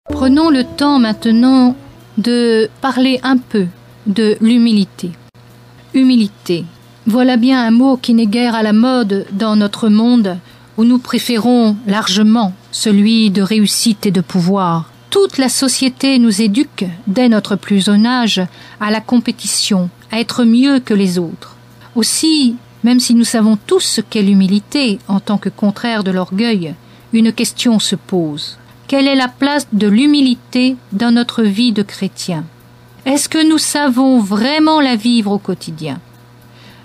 Prenons le temps maintenant de parler un peu de l'humilité. Humilité, voilà bien un mot qui n'est guère à la mode dans notre monde où nous préférons largement celui de réussite et de pouvoir. Toute la société nous éduque, dès notre plus jeune âge, à la compétition, à être mieux que les autres. Aussi, même si nous savons tous ce qu'est l'humilité en tant que contraire de l'orgueil, une question se pose. Quelle est la place de l'humilité dans notre vie de chrétien? Est-ce que nous savons vraiment la vivre au quotidien?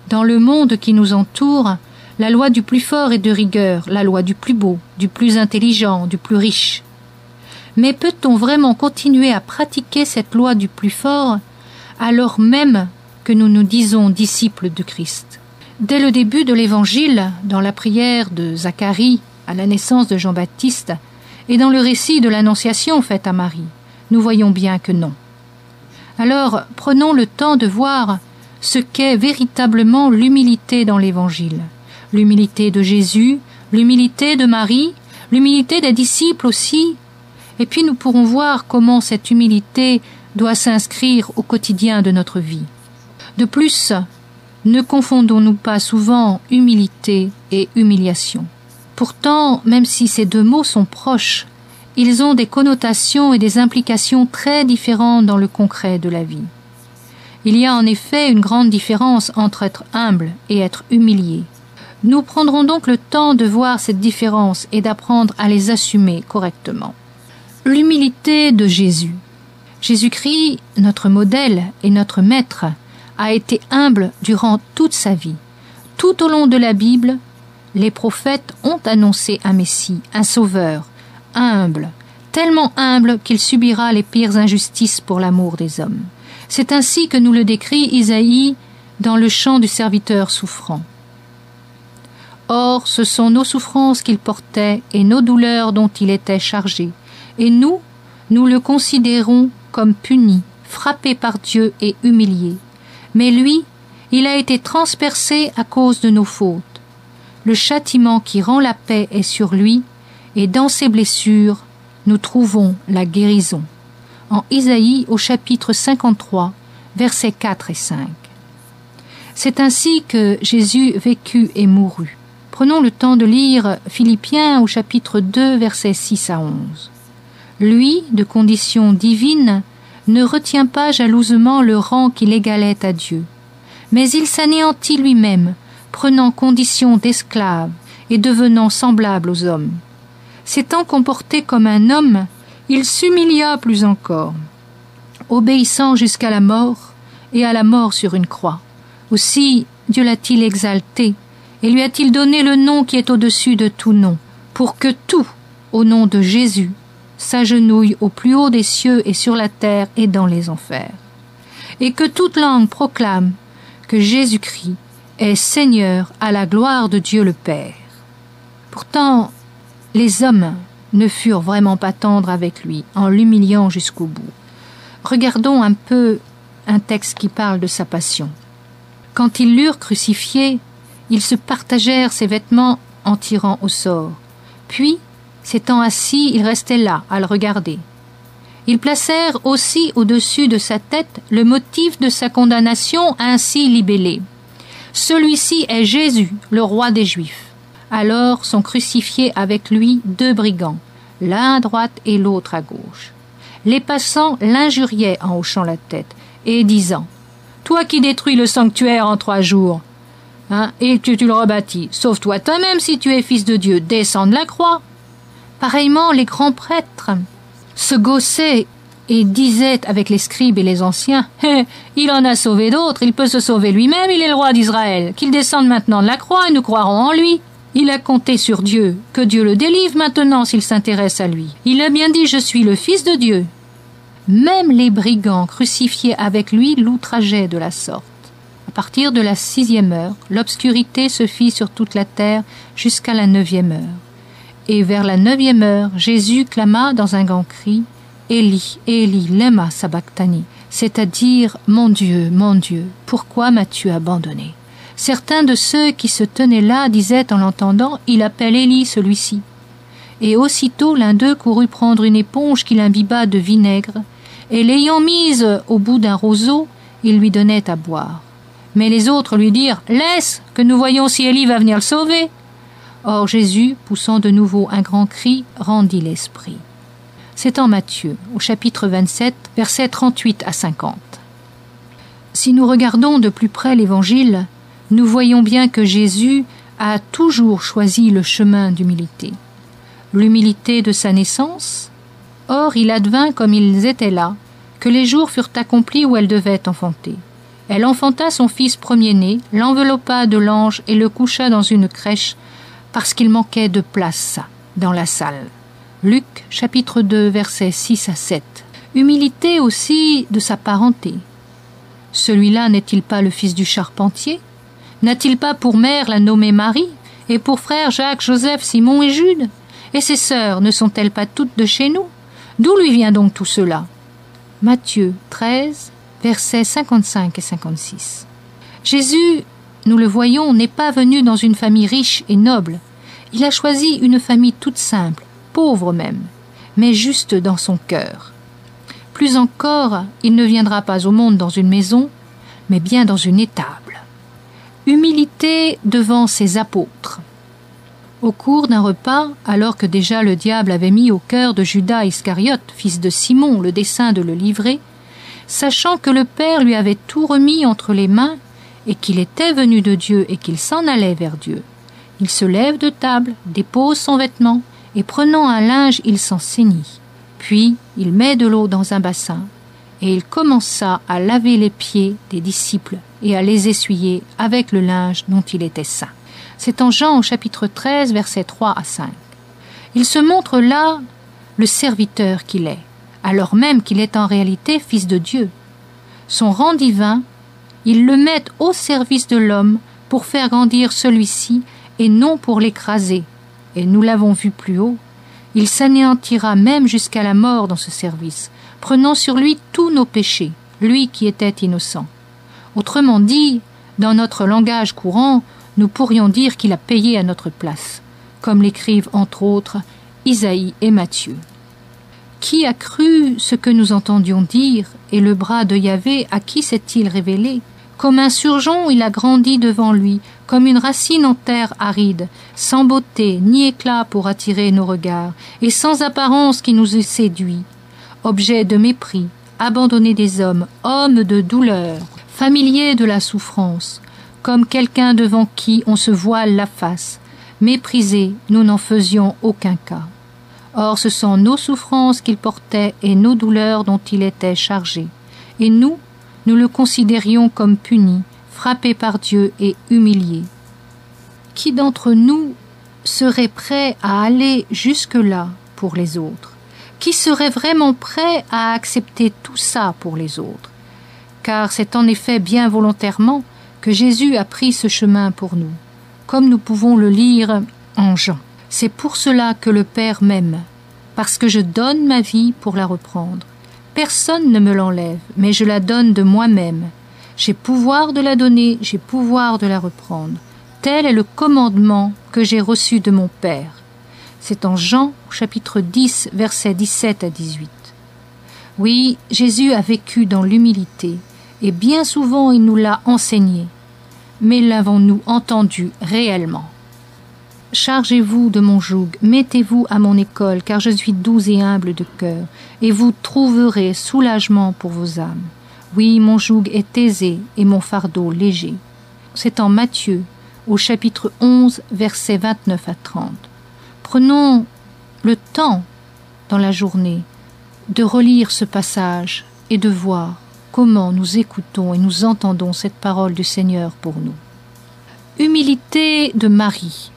Dans le monde qui nous entoure, la loi du plus fort est de rigueur, la loi du plus beau, du plus intelligent, du plus riche. Mais peut-on vraiment continuer à pratiquer cette loi du plus fort alors même que nous nous disons disciples de Christ? Dès le début de l'Évangile, dans la prière de Zacharie à la naissance de Jean-Baptiste et dans le récit de l'Annonciation faite à Marie, nous voyons bien que non. Alors, prenons le temps de voir ce qu'est véritablement l'humilité dans l'Évangile. L'humilité de Jésus, l'humilité de Marie, l'humilité des disciples aussi. Et puis nous pourrons voir comment cette humilité doit s'inscrire au quotidien de notre vie. De plus, ne confondons-nous pas souvent humilité et humiliation. Pourtant, même si ces deux mots sont proches, ils ont des connotations et des implications très différentes dans le concret de la vie. Il y a en effet une grande différence entre être humble et être humilié. Nous prendrons donc le temps de voir cette différence et d'apprendre à les assumer correctement. L'humilité de Jésus. Jésus-Christ, notre modèle et notre maître, a été humble durant toute sa vie. Tout au long de la Bible, les prophètes ont annoncé un Messie, un Sauveur, humble, tellement humble qu'il subira les pires injustices pour l'amour des hommes. C'est ainsi que nous le décrit Isaïe dans le chant du serviteur souffrant. Or, ce sont nos souffrances qu'il portait et nos douleurs dont il était chargé. Et nous le considérons comme puni, frappé par Dieu et humilié. Mais lui, il a été transpercé à cause de nos fautes. Le châtiment qui rend la paix est sur lui, et dans ses blessures, nous trouvons la guérison. En Isaïe au chapitre 53, versets 4 et 5. C'est ainsi que Jésus vécut et mourut. Prenons le temps de lire Philippiens au chapitre 2, versets 6 à 11. Lui, de condition divine, ne retient pas jalousement le rang qui l'égalait à Dieu, mais il s'anéantit lui-même, prenant condition d'esclave et devenant semblable aux hommes. S'étant comporté comme un homme, il s'humilia plus encore, obéissant jusqu'à la mort et à la mort sur une croix. Aussi Dieu l'a-t-il exalté et lui a-t-il donné le nom qui est au-dessus de tout nom, pour que tout, au nom de Jésus, s'agenouille au plus haut des cieux et sur la terre et dans les enfers, et que toute langue proclame que Jésus-Christ est Seigneur à la gloire de Dieu le Père. Pourtant, les hommes ne furent vraiment pas tendres avec lui en l'humiliant jusqu'au bout. Regardons un peu un texte qui parle de sa passion. Quand ils l'eurent crucifié, ils se partagèrent ses vêtements en tirant au sort. Puis, s'étant assis, ils restaient là, à le regarder. Ils placèrent aussi au-dessus de sa tête le motif de sa condamnation ainsi libellé. Celui-ci est Jésus, le roi des Juifs. Alors sont crucifiés avec lui 2 brigands, l'un à droite et l'autre à gauche. Les passants l'injuriaient en hochant la tête et disant « Toi qui détruis le sanctuaire en 3 jours, et que tu le rebâtis, sauve-toi toi-même si tu es fils de Dieu, descends de la croix. » Pareillement, les grands prêtres se gaussaient et disaient avec les scribes et les anciens « Il en a sauvé d'autres, il peut se sauver lui-même, il est le roi d'Israël, qu'il descende maintenant de la croix et nous croirons en lui. Il a compté sur Dieu, que Dieu le délivre maintenant s'il s'intéresse à lui. Il a bien dit « Je suis le fils de Dieu ». Même les brigands crucifiés avec lui l'outrageaient de la sorte. À partir de la 6e heure, l'obscurité se fit sur toute la terre jusqu'à la 9e heure. Et vers la 9e heure, Jésus clama dans un grand cri « Élie, Élie, lema sabachthani », c'est-à-dire « Mon Dieu, pourquoi m'as-tu abandonné ?» Certains de ceux qui se tenaient là disaient en l'entendant « Il appelle Élie celui-ci ». Et aussitôt l'un d'eux courut prendre une éponge qu'il imbiba de vinaigre, et l'ayant mise au bout d'un roseau, il lui donnait à boire. Mais les autres lui dirent « Laisse, que nous voyons si Élie va venir le sauver !» Or Jésus, poussant de nouveau un grand cri, rendit l'esprit. C'est en Matthieu, au chapitre 27, versets 38 à 50. Si nous regardons de plus près l'Évangile, nous voyons bien que Jésus a toujours choisi le chemin d'humilité. L'humilité de sa naissance. Or, il advint, comme ils étaient là, que les jours furent accomplis où elle devait enfanter. Elle enfanta son fils premier-né, l'enveloppa de langes et le coucha dans une crèche, parce qu'il manquait de place dans la salle. Luc, chapitre 2, versets 6 à 7. Humilité aussi de sa parenté. Celui-là n'est-il pas le fils du charpentier? N'a-t-il pas pour mère la nommée Marie, et pour frères Jacques, Joseph, Simon et Jude? Et ses sœurs ne sont-elles pas toutes de chez nous? D'où lui vient donc tout cela? Matthieu 13, versets 55 et 56. Jésus, nous le voyons, n'est pas venu dans une famille riche et noble. Il a choisi une famille toute simple, pauvre même, mais juste dans son cœur. Plus encore, il ne viendra pas au monde dans une maison, mais bien dans une étable. Humilité devant ses apôtres. Au cours d'un repas, alors que déjà le diable avait mis au cœur de Judas Iscariote, fils de Simon, le dessein de le livrer, sachant que le Père lui avait tout remis entre les mains et qu'il était venu de Dieu et qu'il s'en allait vers Dieu, il se lève de table, dépose son vêtement et prenant un linge, il s'en ceignit. Puis il met de l'eau dans un bassin et il commença à laver les pieds des disciples et à les essuyer avec le linge dont il était saint. C'est en Jean au chapitre 13, versets 3 à 5. Il se montre là le serviteur qu'il est, alors même qu'il est en réalité fils de Dieu. Son rang divin, il le met au service de l'homme pour faire grandir celui-ci et non pour l'écraser. Et nous l'avons vu plus haut, il s'anéantira même jusqu'à la mort dans ce service, prenant sur lui tous nos péchés, lui qui était innocent. Autrement dit, dans notre langage courant, nous pourrions dire qu'il a payé à notre place, comme l'écrivent entre autres Isaïe et Matthieu. Qui a cru ce que nous entendions dire, et le bras de Yahvé à qui s'est-il révélé? Comme un surgeon, il a grandi devant lui, comme une racine en terre aride, sans beauté ni éclat pour attirer nos regards, et sans apparence qui nous eût séduit. Objet de mépris, abandonné des hommes, homme de douleur, familier de la souffrance, comme quelqu'un devant qui on se voile la face. Méprisé, nous n'en faisions aucun cas. Or ce sont nos souffrances qu'il portait et nos douleurs dont il était chargé. Et nous le considérions comme puni, frappé par Dieu et humilié. Qui d'entre nous serait prêt à aller jusque-là pour les autres? Qui serait vraiment prêt à accepter tout ça pour les autres? Car c'est en effet bien volontairement que Jésus a pris ce chemin pour nous, comme nous pouvons le lire en Jean. C'est pour cela que le Père m'aime, parce que je donne ma vie pour la reprendre. Personne ne me l'enlève, mais je la donne de moi-même. J'ai pouvoir de la donner, j'ai pouvoir de la reprendre. Tel est le commandement que j'ai reçu de mon Père. C'est en Jean, chapitre 10, versets 17 à 18. Oui, Jésus a vécu dans l'humilité, et bien souvent il nous l'a enseigné. Mais l'avons-nous entendu réellement? Chargez-vous de mon joug, mettez-vous à mon école, car je suis doux et humble de cœur, et vous trouverez soulagement pour vos âmes. Oui, mon joug est aisé et mon fardeau léger. C'est en Matthieu, au chapitre 11, versets 29 à 30. Prenons le temps, dans la journée, de relire ce passage et de voir comment nous écoutons et nous entendons cette parole du Seigneur pour nous. Humilité de Marie.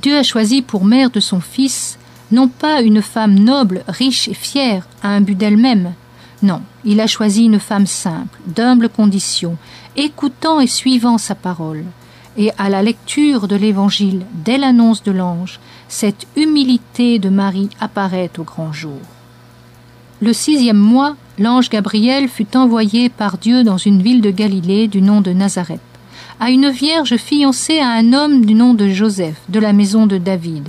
Dieu a choisi pour mère de son Fils non pas une femme noble, riche et fière à un but d'elle-même. Non, il a choisi une femme simple, d'humble condition, écoutant et suivant sa parole. Et à la lecture de l'Évangile, dès l'annonce de l'ange, cette humilité de Marie apparaît au grand jour. Le 6e mois, l'ange Gabriel fut envoyé par Dieu dans une ville de Galilée du nom de Nazareth, à une vierge fiancée à un homme du nom de Joseph, de la maison de David.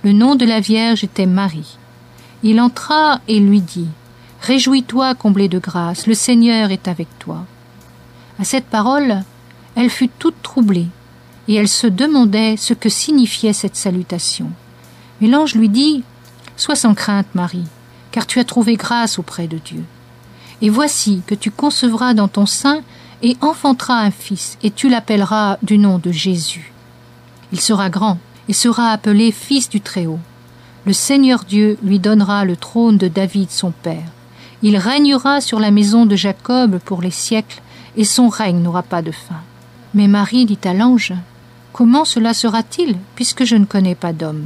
Le nom de la Vierge était Marie. Il entra et lui dit « Réjouis-toi, comblée de grâce, le Seigneur est avec toi. » À cette parole, elle fut toute troublée, et elle se demandait ce que signifiait cette salutation. Mais l'ange lui dit « Sois sans crainte, Marie, car tu as trouvé grâce auprès de Dieu. Et voici que tu concevras dans ton sein et enfanteras un fils, et tu l'appelleras du nom de Jésus. Il sera grand et sera appelé Fils du Très-Haut. Le Seigneur Dieu lui donnera le trône de David son père. Il régnera sur la maison de Jacob pour les siècles, et son règne n'aura pas de fin. » Mais Marie dit à l'ange « Comment cela sera-t-il, puisque je ne connais pas d'homme ?»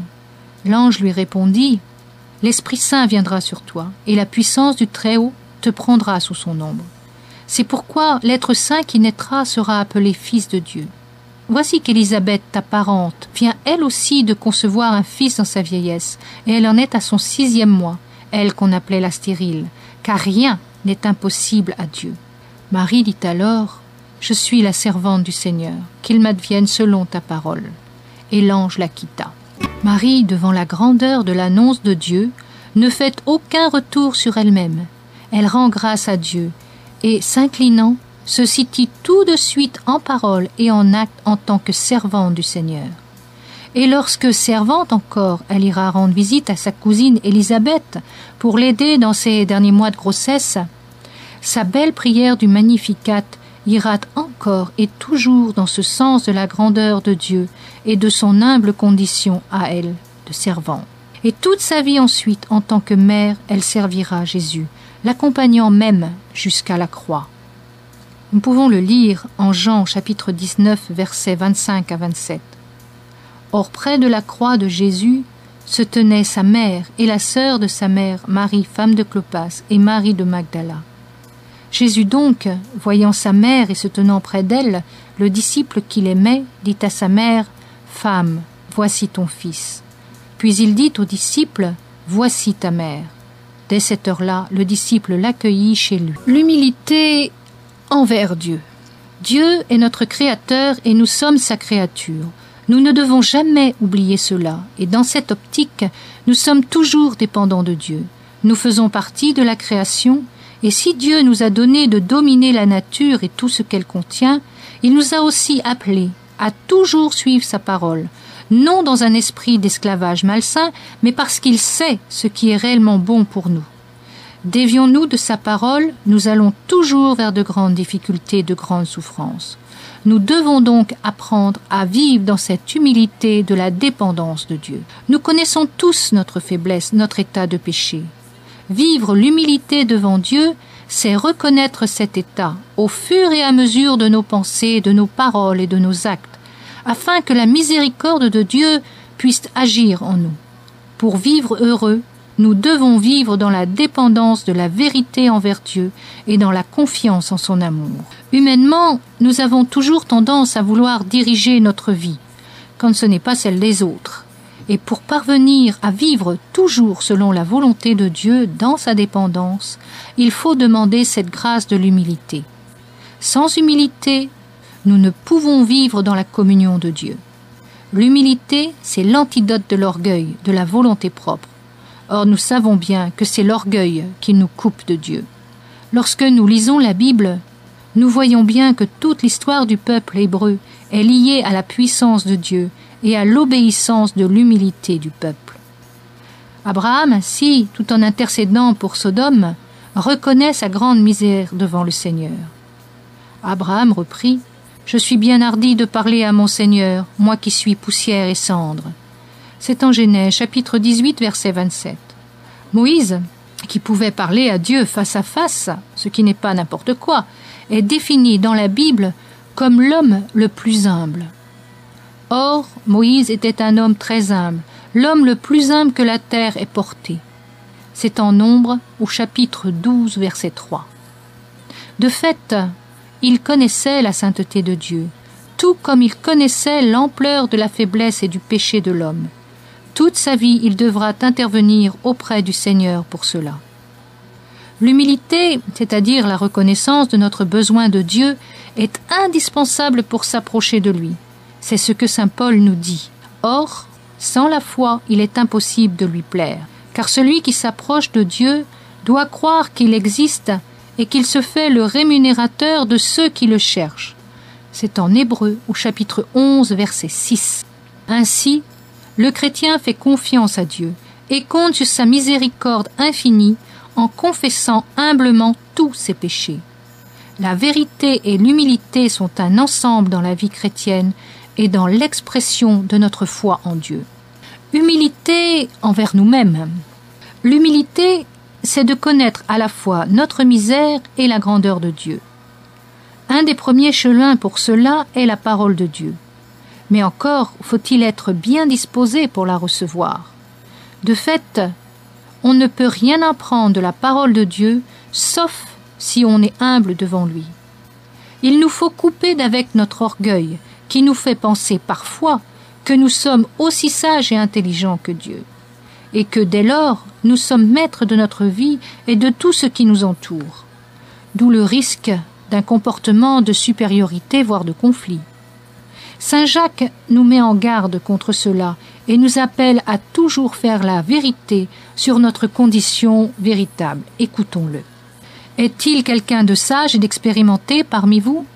L'ange lui répondit « L'Esprit Saint viendra sur toi, et la puissance du Très-Haut te prendra sous son ombre. C'est pourquoi l'être saint qui naîtra sera appelé Fils de Dieu. Voici qu'Élisabeth, ta parente, vient elle aussi de concevoir un fils dans sa vieillesse, et elle en est à son 6e mois, elle qu'on appelait la stérile, car rien n'est impossible à Dieu. » Marie dit alors « Je suis la servante du Seigneur, qu'il m'advienne selon ta parole. » Et l'ange la quitta. Marie, devant la grandeur de l'annonce de Dieu, ne fait aucun retour sur elle-même. Elle rend grâce à Dieu, et, s'inclinant, se situe tout de suite en parole et en acte en tant que servante du Seigneur. Et lorsque, servante encore, elle ira rendre visite à sa cousine Élisabeth pour l'aider dans ses derniers mois de grossesse, sa belle prière du Magnificat ira encore et toujours dans ce sens de la grandeur de Dieu et de son humble condition à elle, de servante. Et toute sa vie ensuite, en tant que mère, elle servira Jésus, l'accompagnant même jusqu'à la croix. Nous pouvons le lire en Jean chapitre 19, versets 25 à 27. Or, près de la croix de Jésus se tenaient sa mère et la sœur de sa mère, Marie, femme de Clopas, et Marie de Magdala. Jésus donc, voyant sa mère et se tenant près d'elle, le disciple qu'il aimait, dit à sa mère « Femme, voici ton fils. » Puis il dit au disciple « Voici ta mère. » Dès cette heure-là, le disciple l'accueillit chez lui. L'humilité envers Dieu. Dieu est notre Créateur et nous sommes sa créature. Nous ne devons jamais oublier cela, et dans cette optique, nous sommes toujours dépendants de Dieu. Nous faisons partie de la création, et si Dieu nous a donné de dominer la nature et tout ce qu'elle contient, il nous a aussi appelés à toujours suivre sa parole, non dans un esprit d'esclavage malsain, mais parce qu'il sait ce qui est réellement bon pour nous. Dévions-nous de sa parole, nous allons toujours vers de grandes difficultés, de grandes souffrances. Nous devons donc apprendre à vivre dans cette humilité de la dépendance de Dieu. Nous connaissons tous notre faiblesse, notre état de péché. Vivre l'humilité devant Dieu, c'est reconnaître cet état au fur et à mesure de nos pensées, de nos paroles et de nos actes, afin que la miséricorde de Dieu puisse agir en nous. Pour vivre heureux, nous devons vivre dans la dépendance de la vérité envers Dieu et dans la confiance en son amour. Humainement, nous avons toujours tendance à vouloir diriger notre vie, quand ce n'est pas celle des autres. Et pour parvenir à vivre toujours selon la volonté de Dieu dans sa dépendance, il faut demander cette grâce de l'humilité. Sans humilité, nous ne pouvons vivre dans la communion de Dieu. L'humilité, c'est l'antidote de l'orgueil, de la volonté propre. Or, nous savons bien que c'est l'orgueil qui nous coupe de Dieu. Lorsque nous lisons la Bible, nous voyons bien que toute l'histoire du peuple hébreu est liée à la puissance de Dieu et à l'obéissance de l'humilité du peuple. Abraham, ainsi, tout en intercédant pour Sodome, reconnaît sa grande misère devant le Seigneur. Abraham reprit « Je suis bien hardi de parler à mon Seigneur, moi qui suis poussière et cendre. » C'est en Genèse, chapitre 18, verset 27. Moïse, qui pouvait parler à Dieu face à face, ce qui n'est pas n'importe quoi, est défini dans la Bible comme l'homme le plus humble. Or, Moïse était un homme très humble, l'homme le plus humble que la terre ait porté. C'est en Nombre, au chapitre 12, verset 3. De fait, il connaissait la sainteté de Dieu, tout comme il connaissait l'ampleur de la faiblesse et du péché de l'homme. Toute sa vie, il devra intervenir auprès du Seigneur pour cela. L'humilité, c'est-à-dire la reconnaissance de notre besoin de Dieu, est indispensable pour s'approcher de lui. C'est ce que saint Paul nous dit. Or, Sans la foi, il est impossible de lui plaire, car celui qui s'approche de Dieu doit croire qu'il existe et qu'il se fait le rémunérateur de ceux qui le cherchent. C'est en Hébreux, au chapitre 11, verset 6. Ainsi, le chrétien fait confiance à Dieu et compte sur sa miséricorde infinie en confessant humblement tous ses péchés. La vérité et l'humilité sont un ensemble dans la vie chrétienne et dans l'expression de notre foi en Dieu. Humilité envers nous-mêmes. L'humilité, c'est de connaître à la fois notre misère et la grandeur de Dieu. Un des premiers chemins pour cela est la parole de Dieu. Mais encore faut-il être bien disposé pour la recevoir. De fait, on ne peut rien apprendre de la parole de Dieu, sauf si on est humble devant lui. Il nous faut couper d'avec notre orgueil, qui nous fait penser parfois que nous sommes aussi sages et intelligents que Dieu, et que dès lors, nous sommes maîtres de notre vie et de tout ce qui nous entoure. D'où le risque d'un comportement de supériorité, voire de conflit. Saint Jacques nous met en garde contre cela et nous appelle à toujours faire la vérité sur notre condition véritable. Écoutons-le. Est-il quelqu'un de sage et d'expérimenté parmi vous,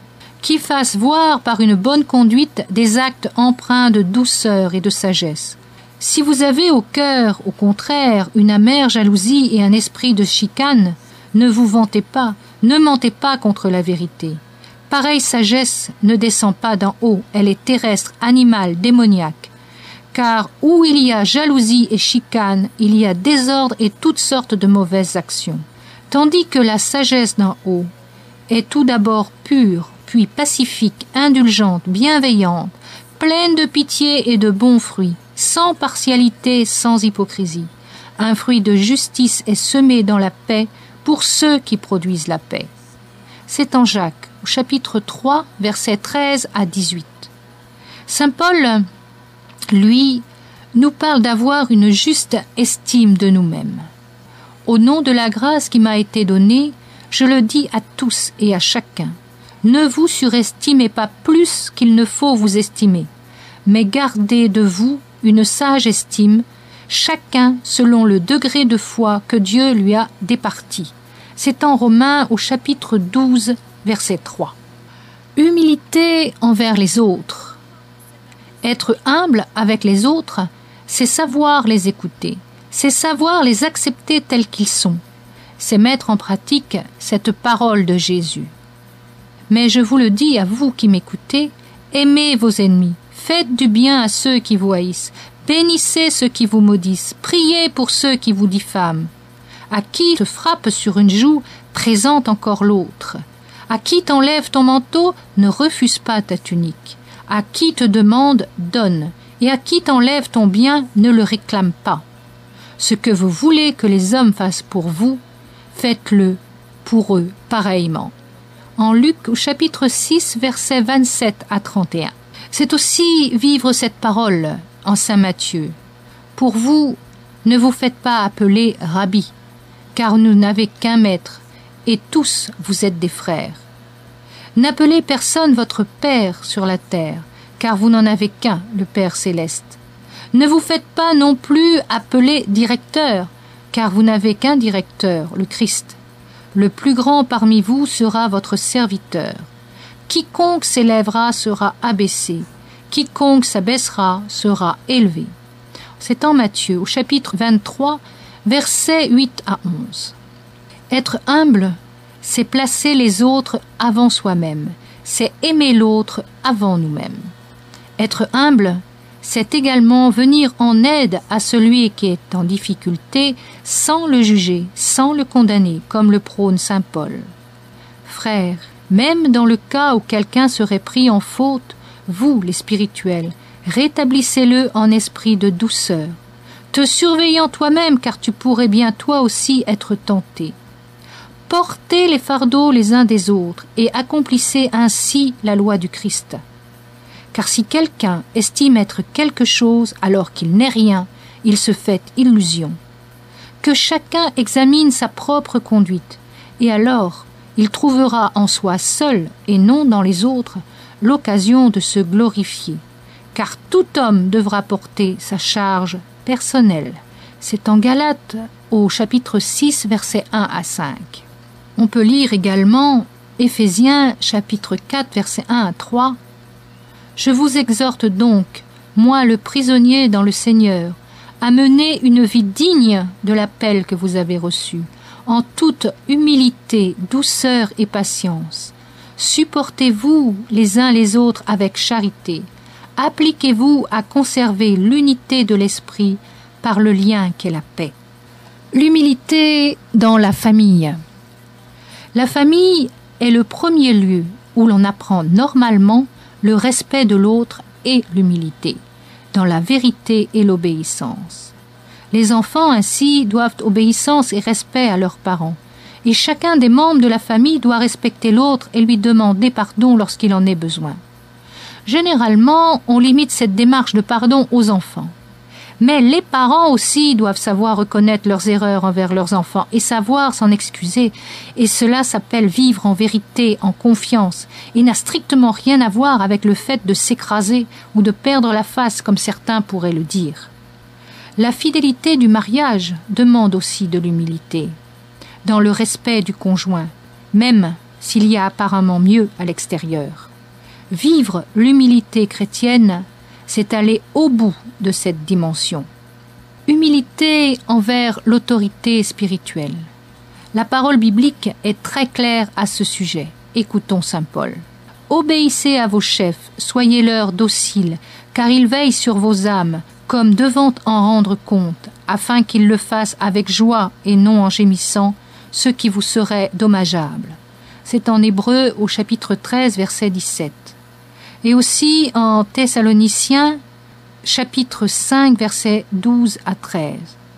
qui fasse voir par une bonne conduite des actes empreints de douceur et de sagesse? Si vous avez au cœur, au contraire, une amère jalousie et un esprit de chicane, ne vous vantez pas, ne mentez pas contre la vérité. Pareille sagesse ne descend pas d'en haut, elle est terrestre, animale, démoniaque. Car où il y a jalousie et chicane, il y a désordre et toutes sortes de mauvaises actions. Tandis que la sagesse d'en haut est tout d'abord pure, puis pacifique, indulgente, bienveillante, pleine de pitié et de bons fruits, sans partialité, sans hypocrisie. Un fruit de justice est semé dans la paix pour ceux qui produisent la paix. C'est en Jacques, au chapitre 3, versets 13 à 18. Saint Paul, lui, nous parle d'avoir une juste estime de nous-mêmes. Au nom de la grâce qui m'a été donnée, je le dis à tous et à chacun. Ne vous surestimez pas plus qu'il ne faut vous estimer, mais gardez de vous une sage estime, chacun selon le degré de foi que Dieu lui a départi. C'est en Romains au chapitre 12, verset 3. Humilité envers les autres. Être humble avec les autres, c'est savoir les écouter, c'est savoir les accepter tels qu'ils sont, c'est mettre en pratique cette parole de Jésus. Mais je vous le dis à vous qui m'écoutez, aimez vos ennemis, faites du bien à ceux qui vous haïssent, bénissez ceux qui vous maudissent, priez pour ceux qui vous diffament. À qui te frappe sur une joue, présente encore l'autre. À qui t'enlève ton manteau, ne refuse pas ta tunique. À qui te demande, donne. Et à qui t'enlève ton bien, ne le réclame pas. Ce que vous voulez que les hommes fassent pour vous, faites-le pour eux pareillement. En Luc au chapitre 6, versets 27 à 31. C'est aussi vivre cette parole en Saint Matthieu. Pour vous, ne vous faites pas appeler Rabbi, car vous n'avez qu'un maître, et tous vous êtes des frères. N'appelez personne votre Père sur la terre, car vous n'en avez qu'un, le Père céleste. Ne vous faites pas non plus appeler directeur, car vous n'avez qu'un directeur, le Christ. Le plus grand parmi vous sera votre serviteur. Quiconque s'élèvera sera abaissé, quiconque s'abaissera sera élevé. C'est en Matthieu, au chapitre 23, versets 8 à 11. Être humble, c'est placer les autres avant soi-même, c'est aimer l'autre avant nous-mêmes. Être humble, c'est également venir en aide à celui qui est en difficulté sans le juger, sans le condamner, comme le prône saint Paul. Frères, même dans le cas où quelqu'un serait pris en faute, vous, les spirituels, rétablissez-le en esprit de douceur, te surveillant toi-même car tu pourrais bien toi aussi être tenté. Portez les fardeaux les uns des autres et accomplissez ainsi la loi du Christ. Car si quelqu'un estime être quelque chose alors qu'il n'est rien, il se fait illusion. Que chacun examine sa propre conduite, et alors il trouvera en soi seul, et non dans les autres, l'occasion de se glorifier. car tout homme devra porter sa charge personnelle. C'est en Galates au chapitre 6, versets 1 à 5. On peut lire également Éphésiens chapitre 4, versets 1 à 3. « Je vous exhorte donc, moi le prisonnier dans le Seigneur, à mener une vie digne de l'appel que vous avez reçu, en toute humilité, douceur et patience. Supportez-vous les uns les autres avec charité. Appliquez-vous à conserver l'unité de l'esprit par le lien qu'est la paix. » L'humilité dans la famille. La famille est le premier lieu où l'on apprend normalement le respect de l'autre et l'humilité, dans la vérité et l'obéissance. Les enfants ainsi doivent obéissance et respect à leurs parents, et chacun des membres de la famille doit respecter l'autre et lui demander pardon lorsqu'il en ait besoin. Généralement, on limite cette démarche de pardon aux enfants. Mais les parents aussi doivent savoir reconnaître leurs erreurs envers leurs enfants et savoir s'en excuser. Et cela s'appelle vivre en vérité, en confiance, et n'a strictement rien à voir avec le fait de s'écraser ou de perdre la face comme certains pourraient le dire. La fidélité du mariage demande aussi de l'humilité, dans le respect du conjoint, même s'il y a apparemment mieux à l'extérieur. Vivre l'humilité chrétienne, c'est aller au bout de cette dimension. Humilité envers l'autorité spirituelle. La parole biblique est très claire à ce sujet. Écoutons saint Paul. « Obéissez à vos chefs, soyez-leur dociles, car ils veillent sur vos âmes, comme devant en rendre compte, afin qu'ils le fassent avec joie et non en gémissant, ce qui vous serait dommageable. » C'est en Hébreux au chapitre 13, verset 17. Et aussi en Thessaloniciens, chapitre 5, versets 12 à 13.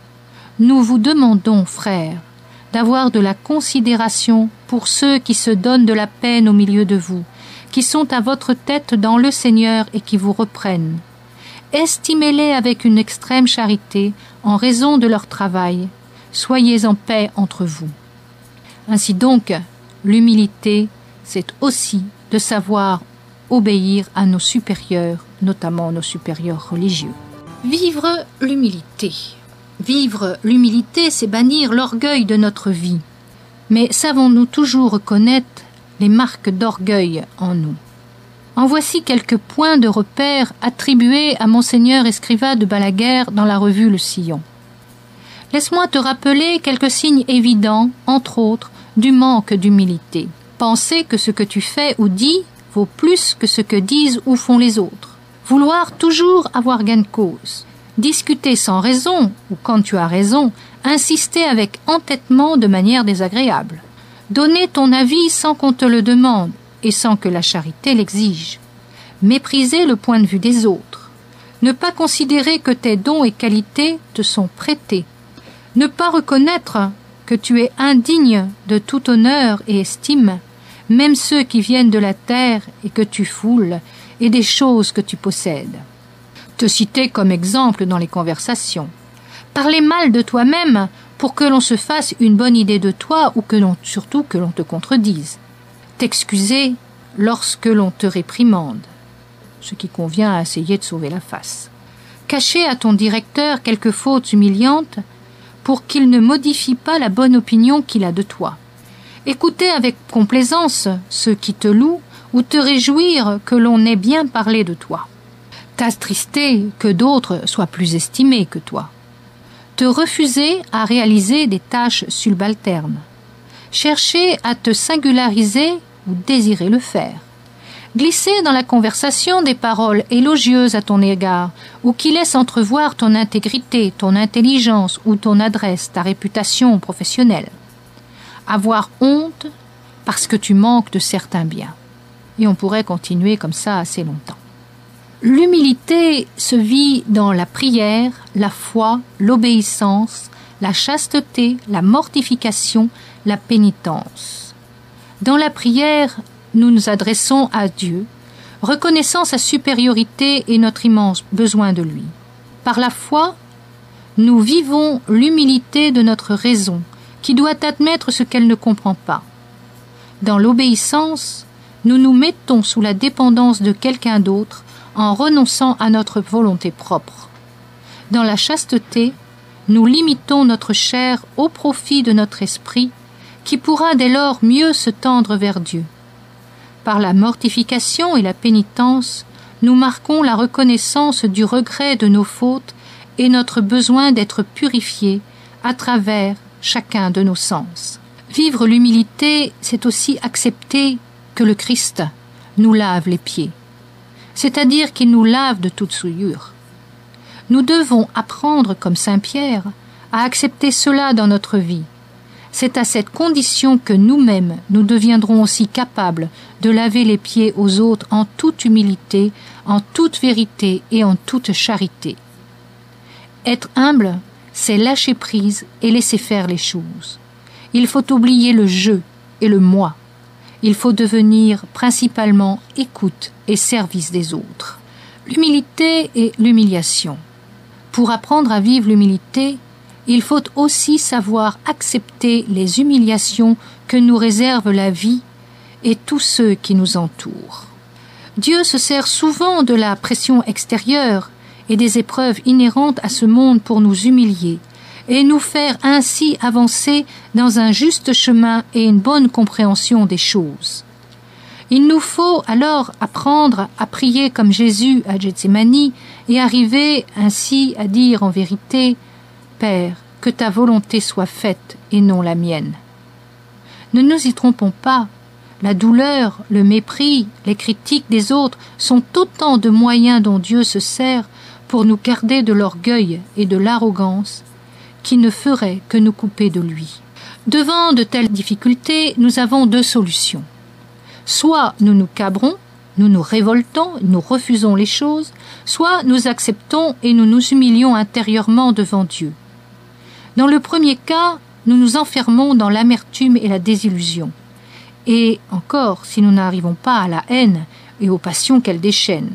« Nous vous demandons, frères, d'avoir de la considération pour ceux qui se donnent de la peine au milieu de vous, qui sont à votre tête dans le Seigneur et qui vous reprennent. Estimez-les avec une extrême charité en raison de leur travail. Soyez en paix entre vous. » Ainsi donc, l'humilité, c'est aussi de savoir obéir à nos supérieurs, notamment nos supérieurs religieux. Vivre l'humilité. Vivre l'humilité, c'est bannir l'orgueil de notre vie. Mais savons-nous toujours reconnaître les marques d'orgueil en nous? En voici quelques points de repère attribués à Monseigneur Escrivá de Balaguer dans la revue Le Sillon. Laisse-moi te rappeler quelques signes évidents, entre autres, du manque d'humilité. Penser que ce que tu fais ou dis vaut plus que ce que disent ou font les autres. Vouloir toujours avoir gain de cause. Discuter sans raison, ou quand tu as raison, insister avec entêtement de manière désagréable. Donner ton avis sans qu'on te le demande et sans que la charité l'exige. Mépriser le point de vue des autres. Ne pas considérer que tes dons et qualités te sont prêtés. Ne pas reconnaître que tu es indigne de tout honneur et estime, même ceux qui viennent de la terre et que tu foules, et des choses que tu possèdes. Te citer comme exemple dans les conversations. Parler mal de toi-même pour que l'on se fasse une bonne idée de toi ou surtout que l'on te contredise. T'excuser lorsque l'on te réprimande, ce qui convient à essayer de sauver la face. Cacher à ton directeur quelques fautes humiliantes pour qu'il ne modifie pas la bonne opinion qu'il a de toi. Écouter avec complaisance ceux qui te louent ou te réjouir que l'on ait bien parlé de toi. T'attrister que d'autres soient plus estimés que toi. Te refuser à réaliser des tâches subalternes. Chercher à te singulariser ou désirer le faire. Glisser dans la conversation des paroles élogieuses à ton égard ou qui laissent entrevoir ton intégrité, ton intelligence ou ton adresse, ta réputation professionnelle. Avoir honte parce que tu manques de certains biens. Et on pourrait continuer comme ça assez longtemps. L'humilité se vit dans la prière, la foi, l'obéissance, la chasteté, la mortification, la pénitence. Dans la prière, nous nous adressons à Dieu, reconnaissant sa supériorité et notre immense besoin de lui. Par la foi, nous vivons l'humilité de notre raison, qui doit admettre ce qu'elle ne comprend pas. Dans l'obéissance, nous nous mettons sous la dépendance de quelqu'un d'autre en renonçant à notre volonté propre. Dans la chasteté, nous limitons notre chair au profit de notre esprit, qui pourra dès lors mieux se tendre vers Dieu. Par la mortification et la pénitence, nous marquons la reconnaissance du regret de nos fautes et notre besoin d'être purifiés à travers chacun de nos sens. Vivre l'humilité, c'est aussi accepter que le Christ nous lave les pieds, c'est-à-dire qu'il nous lave de toute souillure. Nous devons apprendre, comme saint Pierre, à accepter cela dans notre vie. C'est à cette condition que nous-mêmes, nous deviendrons aussi capables de laver les pieds aux autres en toute humilité, en toute vérité et en toute charité. Être humble, c'est lâcher prise et laisser faire les choses. Il faut oublier le je et le moi. Il faut devenir principalement écoute et service des autres. L'humilité et l'humiliation. Pour apprendre à vivre l'humilité, il faut aussi savoir accepter les humiliations que nous réserve la vie et tous ceux qui nous entourent. Dieu se sert souvent de la pression extérieure et des épreuves inhérentes à ce monde pour nous humilier et nous faire ainsi avancer dans un juste chemin et une bonne compréhension des choses. Il nous faut alors apprendre à prier comme Jésus à Gethsémani et arriver ainsi à dire en vérité « Père, que ta volonté soit faite et non la mienne ». Ne nous y trompons pas, la douleur, le mépris, les critiques des autres sont autant de moyens dont Dieu se sert pour nous garder de l'orgueil et de l'arrogance qui ne feraient que nous couper de lui. Devant de telles difficultés, nous avons deux solutions. Soit nous nous cabrons, nous nous révoltons, nous refusons les choses, soit nous acceptons et nous nous humilions intérieurement devant Dieu. Dans le premier cas, nous nous enfermons dans l'amertume et la désillusion. Et encore, si nous n'arrivons pas à la haine et aux passions qu'elle déchaîne.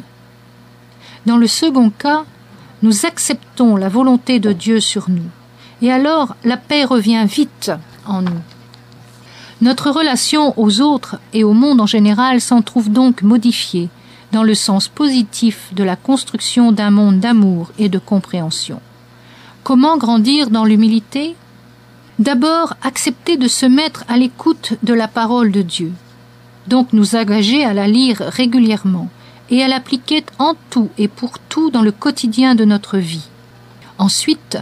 Dans le second cas, nous acceptons la volonté de Dieu sur nous. Et alors, la paix revient vite en nous. Notre relation aux autres et au monde en général s'en trouve donc modifiée dans le sens positif de la construction d'un monde d'amour et de compréhension. Comment grandir dans l'humilité ? D'abord, accepter de se mettre à l'écoute de la parole de Dieu, donc nous engager à la lire régulièrement et à l'appliquer en tout et pour tout dans le quotidien de notre vie. Ensuite,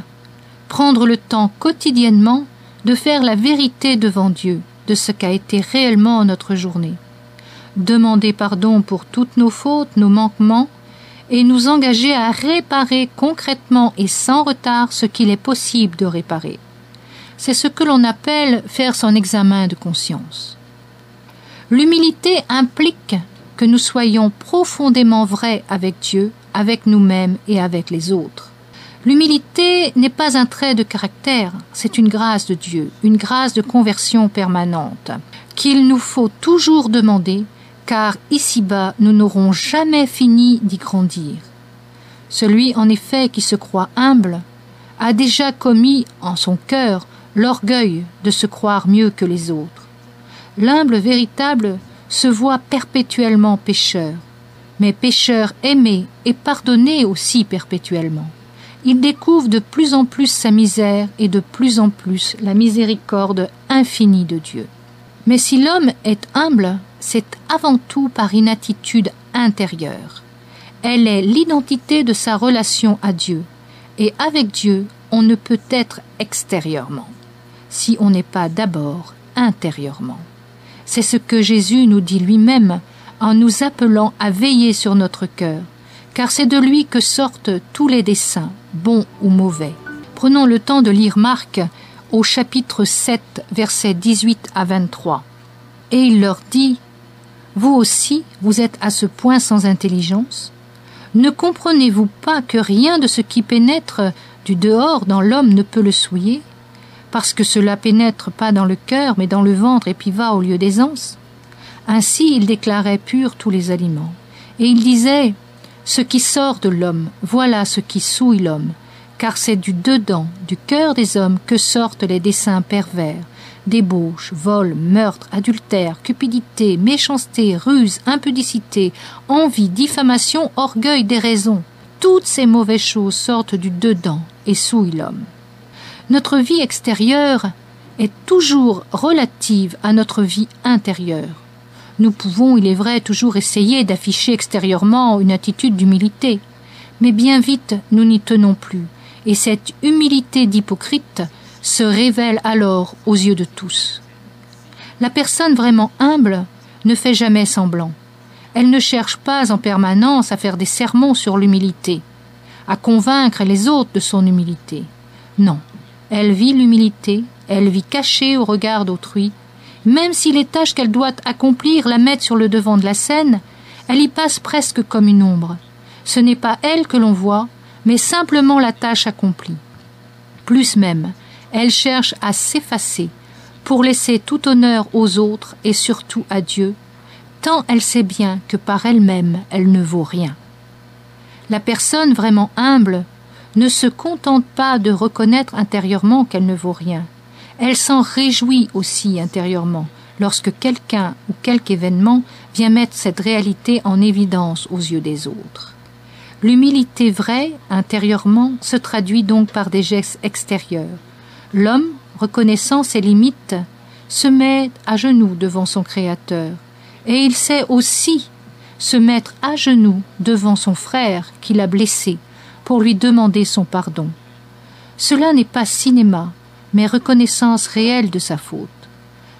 prendre le temps quotidiennement de faire la vérité devant Dieu de ce qu'a été réellement notre journée. Demander pardon pour toutes nos fautes, nos manquements, et nous engager à réparer concrètement et sans retard ce qu'il est possible de réparer. C'est ce que l'on appelle faire son examen de conscience. L'humilité implique que nous soyons profondément vrais avec Dieu, avec nous-mêmes et avec les autres. L'humilité n'est pas un trait de caractère, c'est une grâce de Dieu, une grâce de conversion permanente, qu'il nous faut toujours demander, car ici-bas nous n'aurons jamais fini d'y grandir. Celui en effet qui se croit humble a déjà commis en son cœur l'orgueil de se croire mieux que les autres. L'humble véritable se voit perpétuellement pécheur, mais pécheur aimé et pardonné aussi perpétuellement. Il découvre de plus en plus sa misère et de plus en plus la miséricorde infinie de Dieu. Mais si l'homme est humble, c'est avant tout par une attitude intérieure. Elle est l'identité de sa relation à Dieu, et avec Dieu, on ne peut être extérieurement, si on n'est pas d'abord intérieurement. C'est ce que Jésus nous dit lui-même en nous appelant à veiller sur notre cœur, car c'est de lui que sortent tous les desseins, bons ou mauvais. Prenons le temps de lire Marc au chapitre 7, versets 18 à 23. Et il leur dit, « Vous aussi, vous êtes à ce point sans intelligence ? Ne comprenez-vous pas que rien de ce qui pénètre du dehors dans l'homme ne peut le souiller, parce que cela pénètre pas dans le cœur, mais dans le ventre et puis va au lieu d'aisance ? Ainsi, il déclarait purs tous les aliments. Et il disait, « Ce qui sort de l'homme, voilà ce qui souille l'homme, car c'est du dedans, du cœur des hommes, que sortent les desseins pervers, débauche, vol, meurtre, adultère, cupidité, méchanceté, ruse, impudicité, envie, diffamation, orgueil, déraison. Toutes ces mauvaises choses sortent du dedans et souillent l'homme. Notre vie extérieure est toujours relative à notre vie intérieure. Nous pouvons, il est vrai, toujours essayer d'afficher extérieurement une attitude d'humilité, mais bien vite nous n'y tenons plus, et cette humilité d'hypocrite se révèle alors aux yeux de tous. La personne vraiment humble ne fait jamais semblant. Elle ne cherche pas en permanence à faire des sermons sur l'humilité, à convaincre les autres de son humilité. Non, elle vit l'humilité, elle vit cachée au regard d'autrui. Même si les tâches qu'elle doit accomplir la mettent sur le devant de la scène, elle y passe presque comme une ombre. Ce n'est pas elle que l'on voit, mais simplement la tâche accomplie. Plus même, elle cherche à s'effacer pour laisser tout honneur aux autres et surtout à Dieu, tant elle sait bien que par elle-même, elle ne vaut rien. La personne vraiment humble ne se contente pas de reconnaître intérieurement qu'elle ne vaut rien. Elle s'en réjouit aussi intérieurement lorsque quelqu'un ou quelque événement vient mettre cette réalité en évidence aux yeux des autres. L'humilité vraie, intérieurement, se traduit donc par des gestes extérieurs. L'homme, reconnaissant ses limites, se met à genoux devant son Créateur, et il sait aussi se mettre à genoux devant son frère qui l'a blessé pour lui demander son pardon. Cela n'est pas cinéma, mais reconnaissance réelle de sa faute.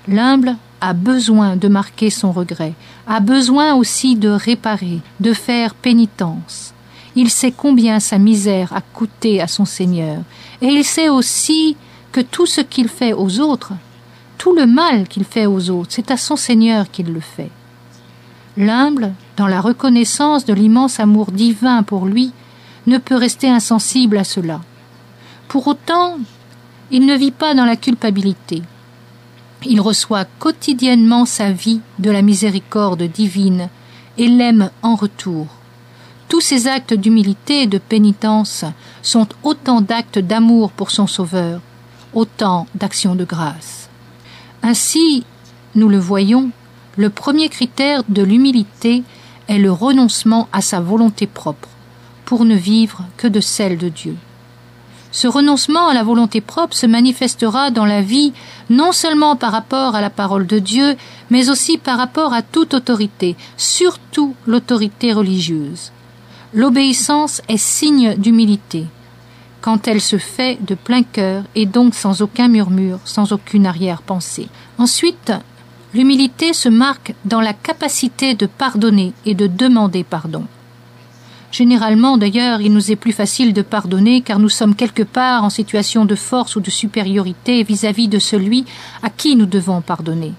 L'humble a besoin de marquer son regret, a besoin aussi de réparer, de faire pénitence. Il sait combien sa misère a coûté à son Seigneur, et il sait aussi que tout ce qu'il fait aux autres, tout le mal qu'il fait aux autres, c'est à son Seigneur qu'il le fait. L'humble, dans la reconnaissance de l'immense amour divin pour lui, ne peut rester insensible à cela. Pour autant, il ne vit pas dans la culpabilité. Il reçoit quotidiennement sa vie de la miséricorde divine et l'aime en retour. Tous ces actes d'humilité et de pénitence sont autant d'actes d'amour pour son Sauveur, autant d'actions de grâce. Ainsi, nous le voyons, le premier critère de l'humilité est le renoncement à sa volonté propre, pour ne vivre que de celle de Dieu. Ce renoncement à la volonté propre se manifestera dans la vie non seulement par rapport à la parole de Dieu, mais aussi par rapport à toute autorité, surtout l'autorité religieuse. L'obéissance est signe d'humilité, quand elle se fait de plein cœur et donc sans aucun murmure, sans aucune arrière-pensée. Ensuite, l'humilité se marque dans la capacité de pardonner et de demander pardon. Généralement, d'ailleurs, il nous est plus facile de pardonner car nous sommes quelque part en situation de force ou de supériorité vis-à-vis de celui à qui nous devons pardonner.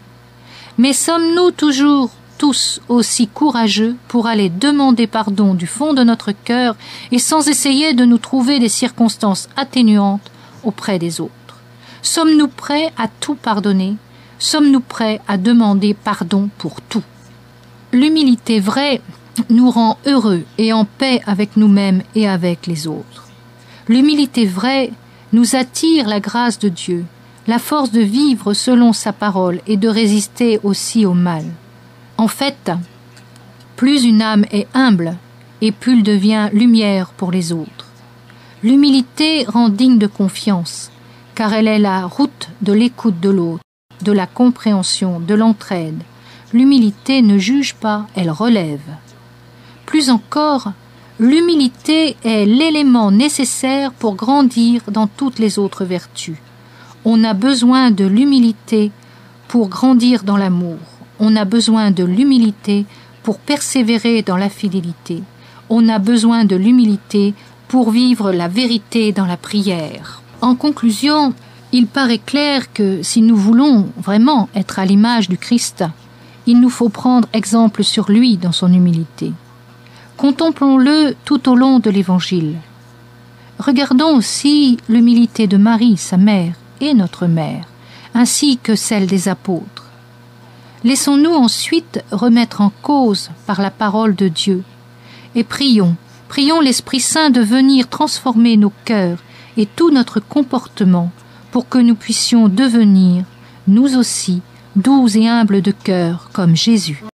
Mais sommes-nous toujours tous aussi courageux pour aller demander pardon du fond de notre cœur et sans essayer de nous trouver des circonstances atténuantes auprès des autres? Sommes-nous prêts à tout pardonner? Sommes-nous prêts à demander pardon pour tout? L'humilité vraie nous rend heureux et en paix avec nous-mêmes et avec les autres. L'humilité vraie nous attire la grâce de Dieu, la force de vivre selon sa parole et de résister aussi au mal. En fait, plus une âme est humble et plus elle devient lumière pour les autres. L'humilité rend digne de confiance, car elle est la route de l'écoute de l'autre, de la compréhension, de l'entraide. L'humilité ne juge pas, elle relève. Plus encore, l'humilité est l'élément nécessaire pour grandir dans toutes les autres vertus. On a besoin de l'humilité pour grandir dans l'amour. On a besoin de l'humilité pour persévérer dans la fidélité. On a besoin de l'humilité pour vivre la vérité dans la prière. En conclusion, il paraît clair que si nous voulons vraiment être à l'image du Christ, il nous faut prendre exemple sur lui dans son humilité. Contemplons-le tout au long de l'Évangile. Regardons aussi l'humilité de Marie, sa mère, et notre mère, ainsi que celle des apôtres. Laissons-nous ensuite remettre en cause par la parole de Dieu et prions l'Esprit Saint de venir transformer nos cœurs et tout notre comportement pour que nous puissions devenir nous aussi, doux et humbles de cœur comme Jésus.